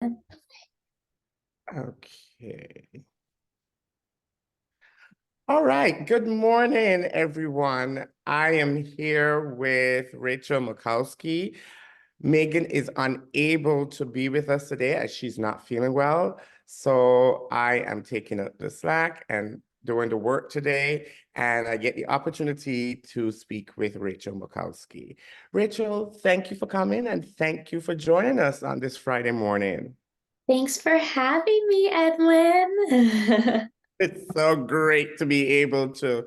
Okay. All right. Good morning, everyone. I am here with Rachel McCaulsky. Megan is unable to be with us today as she's not feeling well. So I am taking up the slack and doing the work today. And I get the opportunity to speak with Rachel McCaulsky. Rachel, thank you for coming and thank you for joining us on this Friday morning. Thanks for having me, Edwin. It's so great to be able to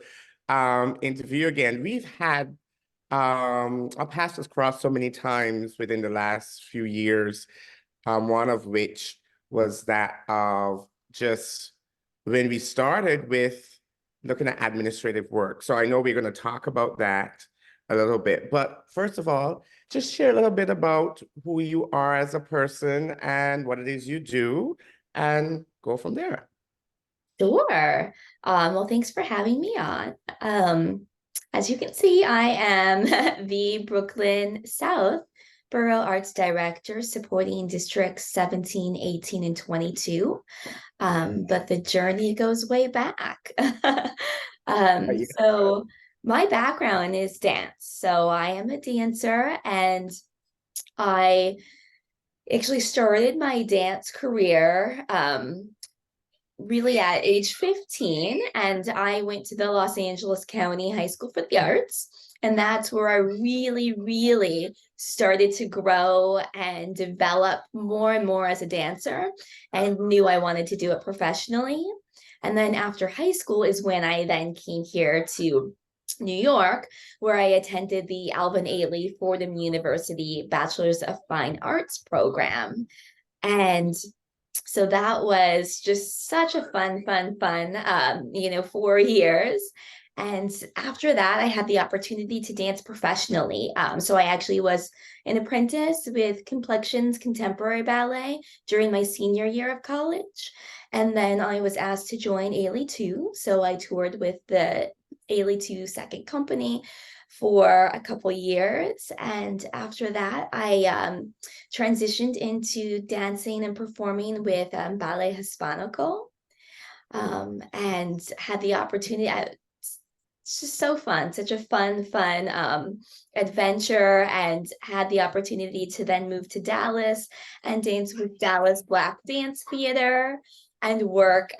interview again. We've had our paths has crossed so many times within the last few years. One of which was that of just when we started with looking at administrative work. So I know we're going to talk about that a little bit. But first of all, just share a little bit about who you are as a person and what it is you do, and go from there. Sure. Well, thanks for having me on. As you can see, I am the Brooklyn South Borough Arts Director supporting districts 17, 18, and 22. But the journey goes way back. So my background is dance. So I am a dancer and I actually started my dance career really at age 15, and I went to the Los Angeles County High School for the Arts. And that's where I really started to grow and develop more and more as a dancer and knew I wanted to do it professionally. And then after high school is when I then came here to New York, where I attended the Alvin Ailey Fordham University Bachelor's of Fine Arts program. And so that was just such a fun 4 years. And after that, I had the opportunity to dance professionally. So I actually was an apprentice with Complexions Contemporary Ballet during my senior year of college. And then I was asked to join Ailey 2. So I toured with the Ailey 2 second company for a couple years. And after that, I transitioned into dancing and performing with Ballet Hispanico, and had the opportunity. It's just so fun, such a fun adventure, and had the opportunity to then move to Dallas and dance with Dallas Black Dance Theater and work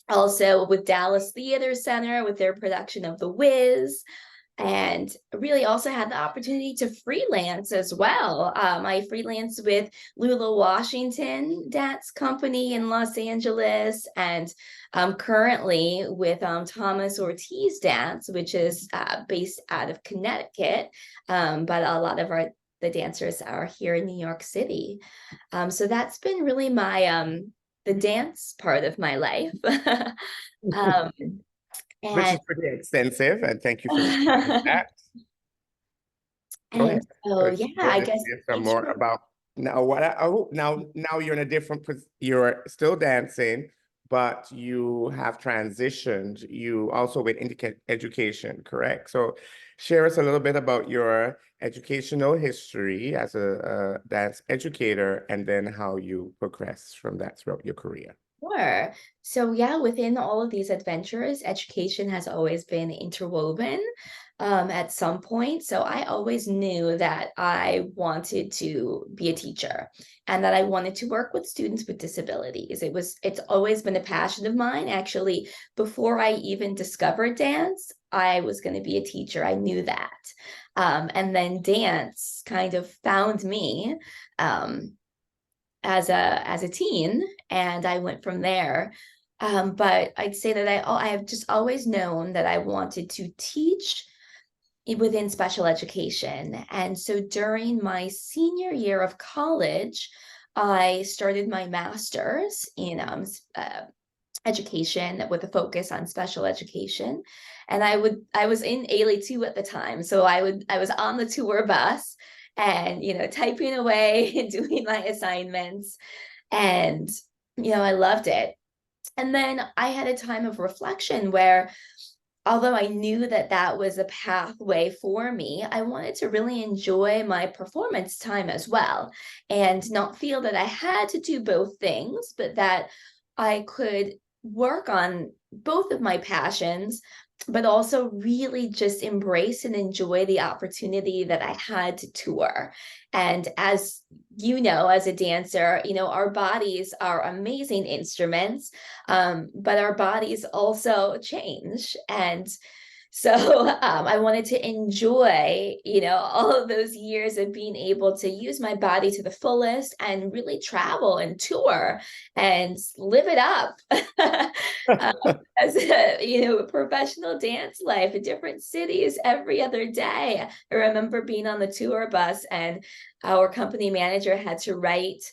also with Dallas Theater Center with their production of The Wiz, and really also had the opportunity to freelance as well. I freelanced with Lula Washington Dance Company in Los Angeles, and currently with Thomas Ortiz Dance, which is based out of Connecticut, but a lot of the dancers are here in New York City. So that's been really my the dance part of my life. um, Which and is pretty extensive, and thank you for sharing that. Go And ahead. so, So yeah, you I want to guess share some more about now what now you're in a different you're still dancing, but you have transitioned. You also with education, correct? So share us a little bit about your educational history as a dance educator, and then how you progress from that throughout your career. sure. So, yeah, within all of these adventures, education has always been interwoven at some point. So, I always knew that I wanted to be a teacher and that I wanted to work with students with disabilities. It's always been a passion of mine. Actually, before I even discovered dance, I was going to be a teacher. I knew that. And then dance kind of found me. Um, as a teen, and I went from there. But I'd say that I have just always known that I wanted to teach within special education. And so during my senior year of college, I started my master's in education with a focus on special education. And I was in Ailey 2 at the time. So I was on the tour bus and, typing away and doing my assignments. And, I loved it. And then I had a time of reflection where although I knew that that was a pathway for me, I wanted to really enjoy my performance time as well and not feel that I had to do both things, but that I could work on both of my passions, but also really just embrace and enjoy the opportunity that I had to tour. And as you know, as a dancer, our bodies are amazing instruments, but our bodies also change. And so I wanted to enjoy, all of those years of being able to use my body to the fullest and really travel and tour and live it up. um, as a, professional dance life in different cities every other day. I remember being on the tour bus and our company manager had to write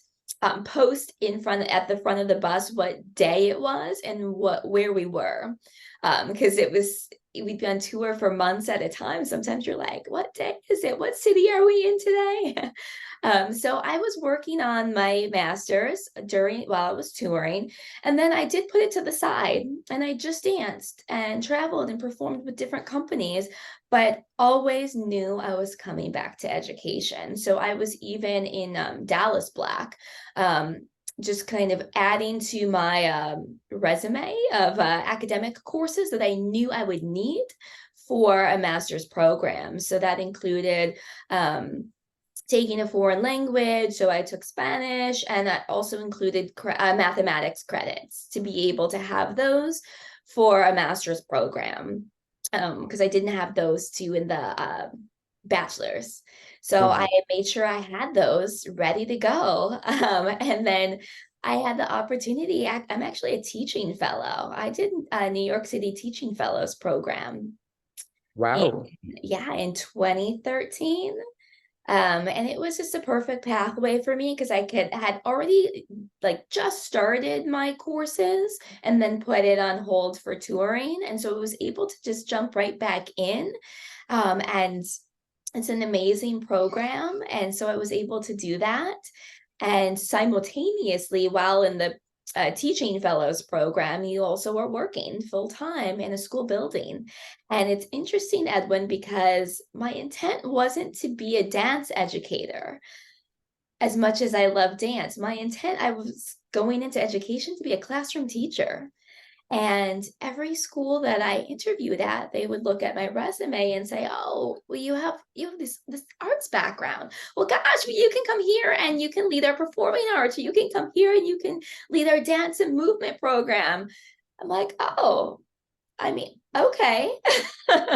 post at the front of the bus what day it was and where we were, because we'd be on tour for months at a time. Sometimes you're like, what day is it? What city are we in today? So I was working on my master's while I was touring, and then I did put it to the side and I just danced and traveled and performed with different companies, but always knew I was coming back to education. So I was even in Dallas Black, um, just kind of adding to my resume of academic courses that I knew I would need for a master's program. So that included taking a foreign language. So I took Spanish, and that also included mathematics credits to be able to have those for a master's program, because I didn't have those two in the bachelor's. So I made sure I had those ready to go. And then I had the opportunity. I'm actually a teaching fellow. I did a New York City Teaching Fellows program. Wow. In 2013. And it was just a perfect pathway for me because had already like just started my courses and then put it on hold for touring. And so I was able to just jump right back in. And it's an amazing program. And so I was able to do that. And simultaneously, while in the teaching fellows program, you also are working full time in a school building. And it's interesting, Edwin, because my intent wasn't to be a dance educator as much as I love dance. My intent, I was going into education to be a classroom teacher. And every school that I interviewed at, they would look at my resume and say, "Oh, well, you have this arts background. Well, gosh, well, you can come here and you can lead our performing arts, or you can come here and you can lead our dance and movement program." I'm like, "Oh, I mean, okay."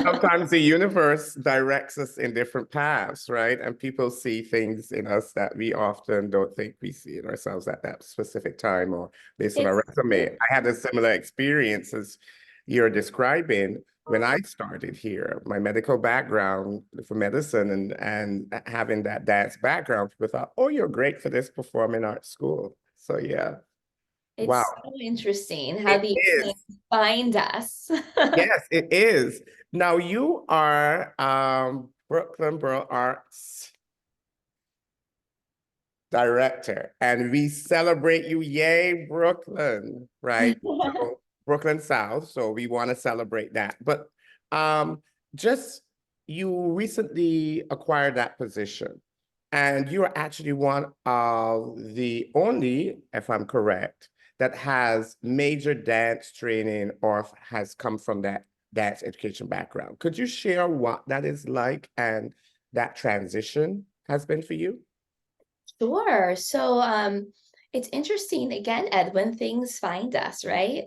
Sometimes the universe directs us in different paths, right? And people see things in us that we often don't think we see in ourselves at that specific time or based on our It's resume. I had a similar experience as you're describing when I started here. My medical background for medicine and having that dance background, people thought, oh, you're great for this performing arts school. So yeah. Wow. it's so interesting how It these things is. find us. Yes, it is. Now you are Brooklyn Borough Arts Director, and we celebrate you. Yay, Brooklyn, right? So Brooklyn South. So we want to celebrate that. But just you recently acquired that position, and you're actually one of the only, if I'm correct, that has major dance training or has come from that dance education background. Could you share what that is like and that transition has been for you? Sure. So it's interesting again, Ed, when things find us, right?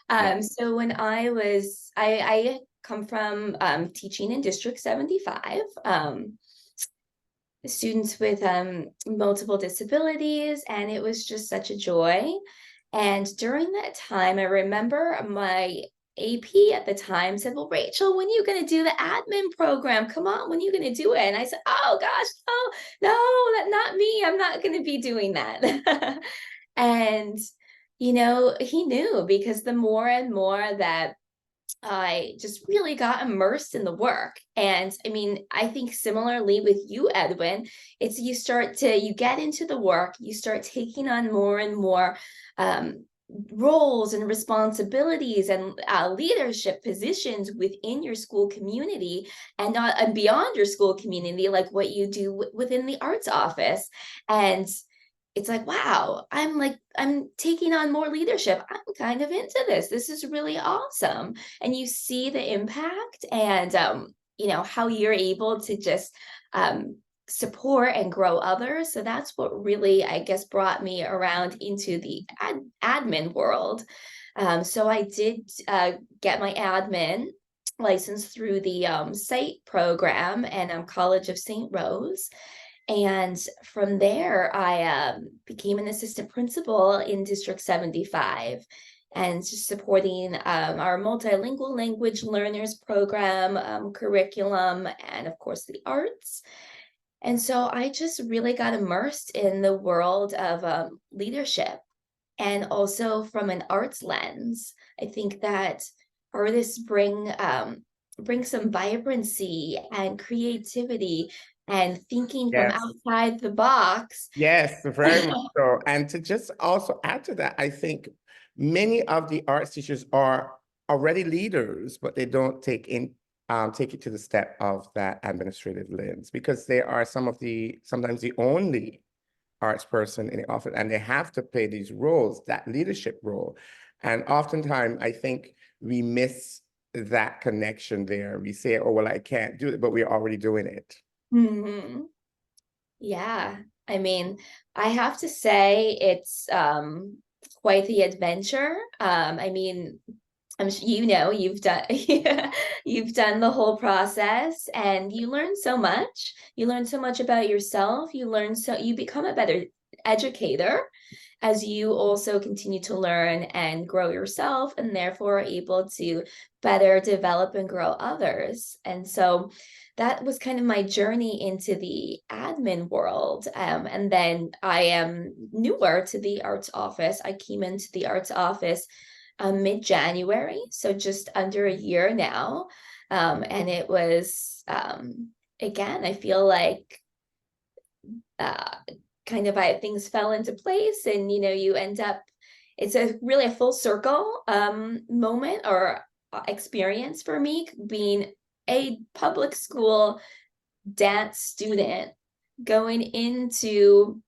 Yeah. So when I come from teaching in District 75, students with multiple disabilities, and it was just such a joy. And during that time, I remember my AP at the time said, "Well, Rachel, when are you going to do the admin program? Come on, when are you going to do it?" And I said, "Oh gosh, no, not me. I'm not going to be doing that." And he knew, because the more and more that I just really got immersed in the work. And I mean, I think similarly with you, Edwin, you get into the work, you start taking on more and more roles and responsibilities and leadership positions within your school community, and not and beyond your school community, like what you do within the arts office. And it's like, wow, I'm taking on more leadership. I'm kind of into this. This is really awesome. And you see the impact, and how you're able to just support and grow others. So that's what really, I guess, brought me around into the admin world. So I did get my admin license through the site program and College of St. Rose. And from there, I became an assistant principal in District 75, and just supporting our multilingual language learners program, curriculum, and of course the arts. And so I just really got immersed in the world of leadership, and also from an arts lens. I think that artists bring some vibrancy and creativity and thinking from Yes. outside the box. Yes, very much so. And to just also add to that, I think many of the arts teachers are already leaders, but they don't take it to the step of that administrative lens, because they are sometimes the only arts person in the office, and they have to play these roles, that leadership role. And oftentimes I think we miss that connection there. We say, oh, well, I can't do it, but we're already doing it. Mhm. Yeah, I mean, I have to say it's quite the adventure. I mean, you've done you've done the whole process, and you learn so much. You learn so much about yourself. You become a better educator as you also continue to learn and grow yourself, and therefore are able to better develop and grow others. And so that was kind of my journey into the admin world. And then I am newer to the arts office. I came into the arts office mid-January, so just under a year now. And it was, again, I feel like uh, kind of things fell into place, and you end up, it's a really a full circle moment or experience for me, being a public school dance student going into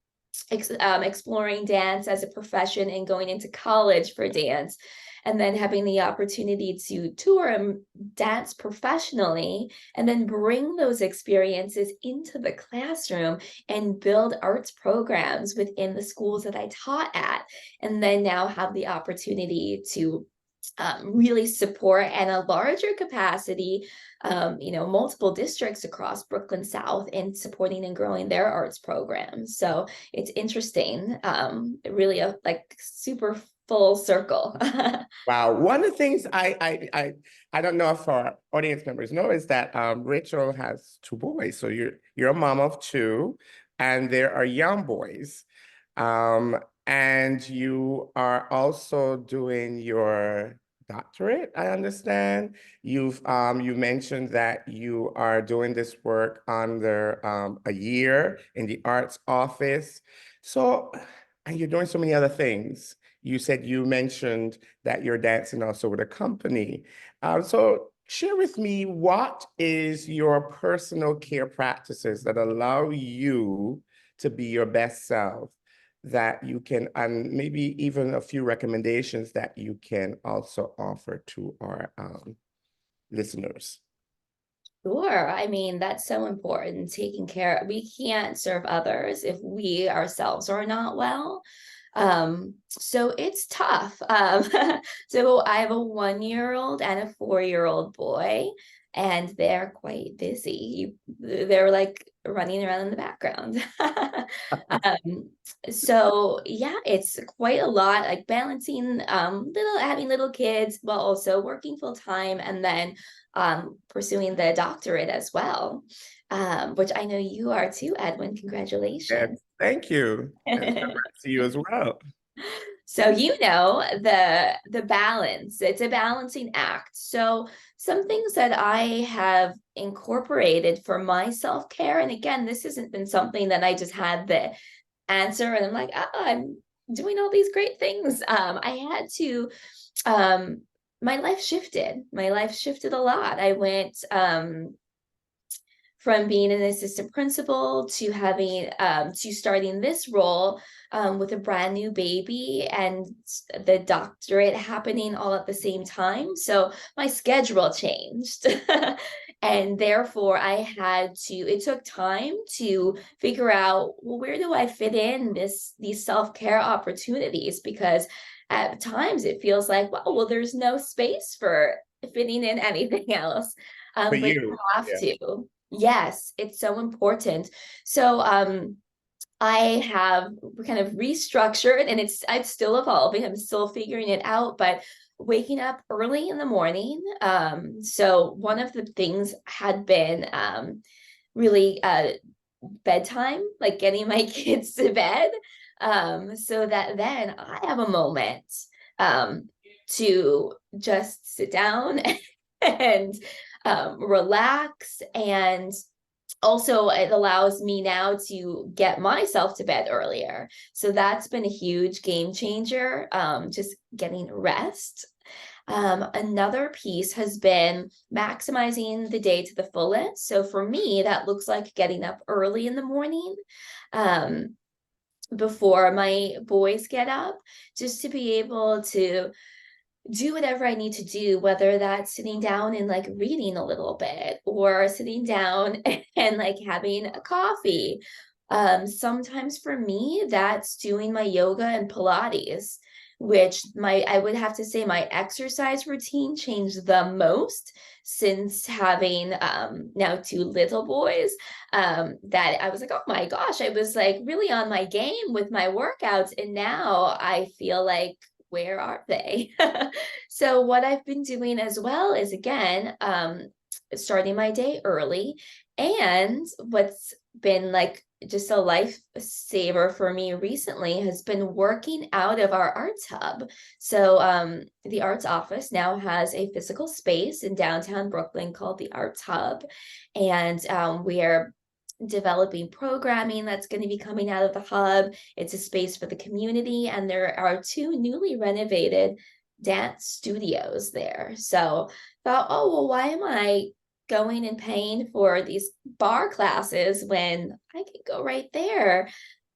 exploring dance as a profession and going into college for dance, and then having the opportunity to tour and dance professionally, and then bring those experiences into the classroom and build arts programs within the schools that I taught at, and then now have the opportunity to really support in a larger capacity, multiple districts across Brooklyn South in supporting and growing their arts programs. So it's interesting, really a like super full circle. Wow. One of the things I don't know if our audience members know is that Rachel has two boys. So you're a mom of two, and there are young boys. Um, and you are also doing your doctorate, I understand. You mentioned that you are doing this work under a year in the arts office. So, and you're doing so many other things. You mentioned that you're dancing also with a company. So share with me, what is your personal care practices that allow you to be your best self, that you can, and maybe even a few recommendations that you can also offer to our listeners? Sure. I mean, that's so important. Taking care, we can't serve others if we ourselves are not well. So it's tough. So I have a 1-year-old and a 4-year-old boy, and they're quite busy. They're like running around in the background. Um, so yeah, it's quite a lot, like balancing having little kids while also working full time, and then pursuing the doctorate as well, which I know you are too, Edwin. Yes, Congratulations. thank you. And congrats to you as well. So the balance, it's a balancing act. So some things that I have incorporated for my self-care, and again, this hasn't been something that I just had the answer and I'm like, oh, doing all these great things. I had to, um, my life shifted. My life shifted a lot. I went from being an assistant principal to having to starting this role with a brand new baby and the doctorate happening all at the same time. So my schedule changed. And therefore I had to, it took time to figure out, well, where do I fit in these self-care opportunities? Because at times it feels like, well, there's no space for fitting in anything else. For But you you. have to. Yes, it's so important. So I have kind of restructured, and it's still evolving. I'm still figuring it out, but waking up early in the morning. So one of the things had been really bedtime, like getting my kids to bed, so that then I have a moment to just sit down and relax. And also it allows me now to get myself to bed earlier. So that's been a huge game changer, just getting rest. Another piece has been maximizing the day to the fullest. So for me, that looks like getting up early in the morning, um, before my boys get up, just to be able to do whatever I need to do, whether that's sitting down and like reading a little bit or sitting down and like having a coffee. Sometimes for me, that's doing my yoga and Pilates, which I would have to say my exercise routine changed the most since having now two little boys. That I was like, oh my gosh, I was like really on my game with my workouts. And now I feel like, where are they? So what I've been doing as well is, again, starting my day early. And what's been like just a lifesaver for me recently has been working out of our arts hub. So the arts office now has a physical space in downtown Brooklyn called the Arts Hub. And we are developing programming that's going to be coming out of the hub. It's a space for the community, and there are two newly renovated dance studios there. So thought, oh, well, why am I going and paying for these bar classes when I can go right there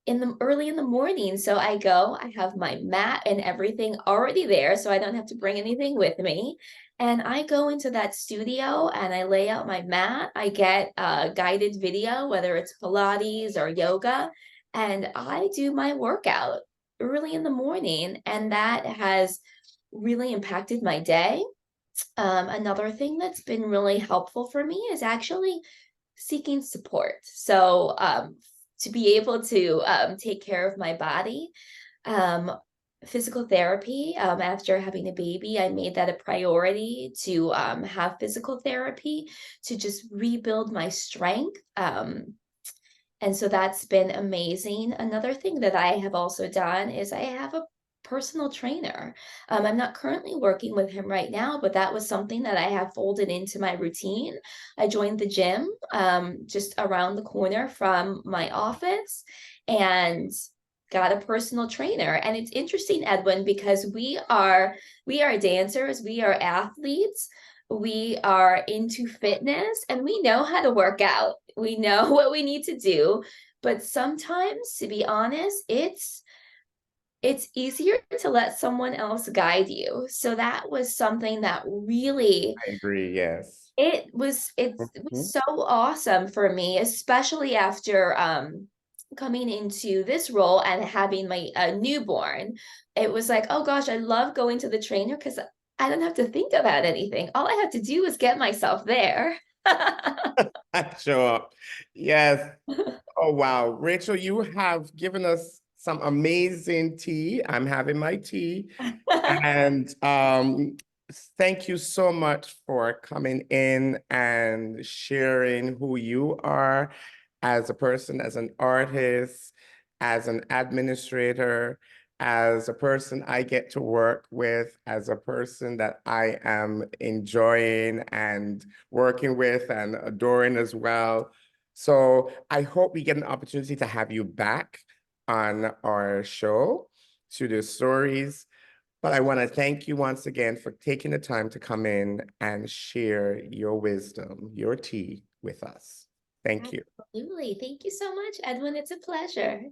in the early in the morning? So I go, I have my mat and everything already there, so I don't have to bring anything with me. And I go into that studio and I lay out my mat. I get a guided video, whether it's Pilates or yoga, and I do my workout early in the morning. And that has really impacted my day. Another thing that's been really helpful for me is actually seeking support. So to be able to take care of my body, um, physical therapy. After having a baby, I made that a priority to have physical therapy to just rebuild my strength. And so that's been amazing. Another thing that I have also done is I have a personal trainer. I'm not currently working with him right now, but that was something that I have folded into my routine. I joined the gym just around the corner from my office and got a personal trainer. And it's interesting, Edwin, because we are dancers, we are athletes, we are into fitness, and we know how to work out. We know what we need to do, but sometimes, to be honest, it's easier to let someone else guide you. So that was something that really, I agree, yes. it was Mhm. so awesome for me, especially after coming into this role and having my newborn. It was like, oh gosh, I love going to the trainer because I don't have to think about anything. All I have to do is get myself there. Sure. Yes. Oh, wow. Rachel, you have given us some amazing tea. I'm having my tea. And thank you so much for coming in and sharing who you are as a person, as an artist, as an administrator, as a person I get to work with, as a person that I am enjoying and working with and adoring as well. So I hope we get an opportunity to have you back on our show. to the stories. But I want to thank you once again for taking the time to come in and share your wisdom, your tea with us. Thank you. Absolutely. Thank you so much, Edwin. It's a pleasure.